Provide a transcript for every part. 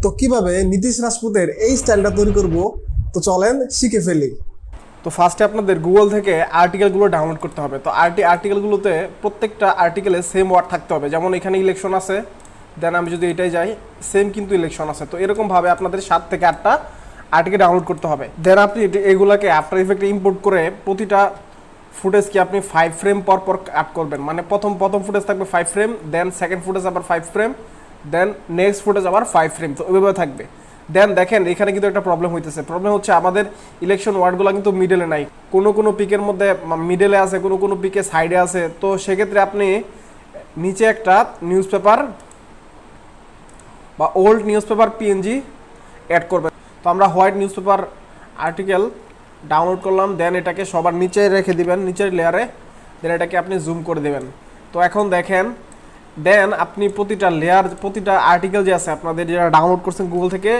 তো কিভাবে নীতিশ রাজপুতের এই স্টাইলটা তৈরি করব, তো চলেন শিখে ফেলি। তো ফার্স্টে আপনাদের গুগল থেকে আর্টিকেলগুলো ডাউনলোড করতে হবে। তো আর্টিকেলগুলোতে প্রত্যেকটা আর্টিকেলে সেম ওয়ার্ড থাকতে হবে। যেমন এখানে ইলেকশন আছে, দেন আমি যদি এটাই যাই, সেম কিন্তু ইলেকশন আছে। তো এরকমভাবে আপনাদের 7 থেকে 8টা আর্টিকেল ডাউনলোড করতে হবে। দেন আপনি এগুলাকে আফটার ইফেক্টে ইম্পোর্ট করে প্রতিটা ফুটেজকে আপনি 5 ফ্রেম পর পর কাট করবেন। মানে প্রথম ফুটেজ থাকবে 5 ফ্রেম, দেন সেকেন্ড ফুটেজ আবার 5 ফ্রেম, দেন নেক্সট ফুটেজ আবার 5 ফ্রেম। তো ওইভাবে থাকবে। দেন দেখেন এখানে কিন্তু একটা প্রবলেম হইতেছে। প্রবলেম হচ্ছে আমাদের ইলেকশন ওয়ার্ডগুলো কিন্তু মিডলে নাই, কোনো পিকের মধ্যে মিডলে আছে, কোনো পিকে সাইডে আছে। তো সেক্ষেত্রে আপনি নিচে একটা নিউজ পেপার বা old newspaper PNG add করবেন। তো আমরা white newspaper article download করলাম, দেন এটাকে সবার নিচে রেখে দিবেন, নিচের লেয়ারে। দেন এটাকে আপনি জুম করে দেবেন। তো এখন দেখেন, দেন আপনি প্রতিটা লেয়ার, প্রতিটা আর্টিকেল যে আছে আপনাদের যারা ডাউনলোড করছেন গুগল থেকে,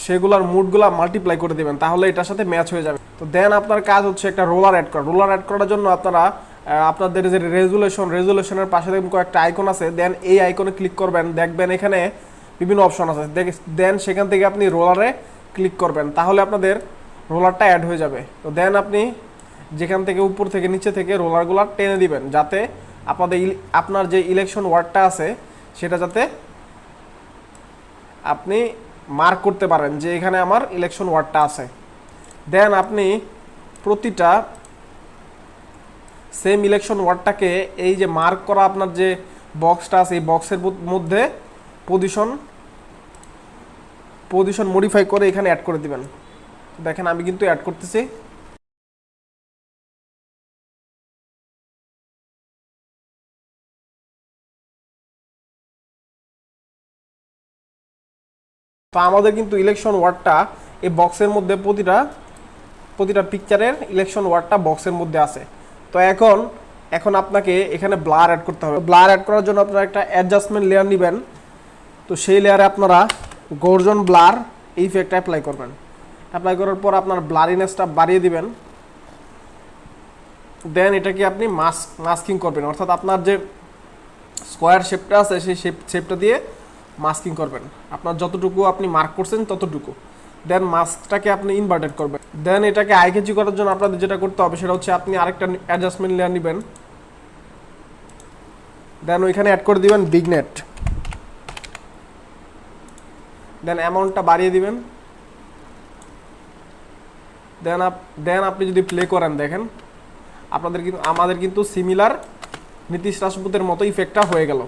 সেগুলার মুডগুলা মাল্টিপ্লাই করে দেবেন, তাহলে এটার সাথে ম্যাচ হয়ে যাবে। তো দেন আপনার কাজ হচ্ছে একটা রোলার অ্যাড করা। রোলার অ্যাড করার জন্য আপনারা আপনাদের যে রেজুলেশনের পাশে দেখবেন কয়েকটা আইকন আছে, দেন এই আইকনে ক্লিক করবেন। দেখবেন এখানে বিভিন্ন অপশন আছে, দেন সেখান থেকে আপনি রোলারে ক্লিক করবেন, তাহলে আপনাদের রোলারটা অ্যাড হয়ে যাবে। তো দেন আপনি যেখান থেকে উপর থেকে নিচে থেকে রোলারগুলো টেনে দিবেন, যাতে আপনার যে ইলেকশন ওয়ার্ডটা আছে সেটা যাতে আপনি মার্ক করতে পারেন যে এখানে আমার ইলেকশন ওয়ার্ডটা আছে। দেন আপনি প্রতিটা সেম ইলেকশন ওয়ার্ডটাকে এই যে মার্ক করা আপনার যে বক্সটা আছে, এই বক্সের মধ্যে পজিশন মডিফাই করে এখানে অ্যাড করে দিবেন। দেখেন আমি কিন্তু অ্যাড করতেছি। তো আমাদের কিন্তু ইলেকশন ওয়ার্ডটা এই বক্সের মধ্যে, প্রতিটা পিকচারের ইলেকশন ওয়ার্ডটা বক্সের মধ্যে আছে। তো এখন আপনাকে এখানে ব্লার অ্যাড করতে হবে। ব্লার অ্যাড করার জন্য আপনারা একটা অ্যাডজাস্টমেন্ট লেয়ার নেবেন। তো সেই লেয়ারে আপনারা গর্জন ব্লার এই ইফেক্টটা অ্যাপ্লাই করবেন। অ্যাপ্লাই করার পর আপনার ব্লারিনেসটা বাড়িয়ে দিবেন। দেন এটাকে আপনি মাস্কিং করবেন, অর্থাৎ আপনার যে স্কোয়ার শেপটা আছে সেই শেপটা দিয়ে মাস্কিং করবেন, আপনার যতটুকু আপনি মার্ক করছেন ততটুকু। দেন মাস্কটাকে আপনি ইনভার্টেড করবেন। দেন এটাকে আইকেচি করার জন্য আপনাদের যেটা করতে হবে সেটা হচ্ছে আপনি আরেকটা অ্যাডজাস্টমেন্ট লেয়ার নেবেন। দেন ওইখানে অ্যাড করে দিবেন বিগনেট। দেন অ্যামাউন্টটা বাড়িয়ে দিবেন। দেন আপনি যদি প্লে করেন, দেখেন আমাদের কিন্তু সিমিলার নীতিশ রাজপুতের মতো ইফেক্টটা হয়ে গেল।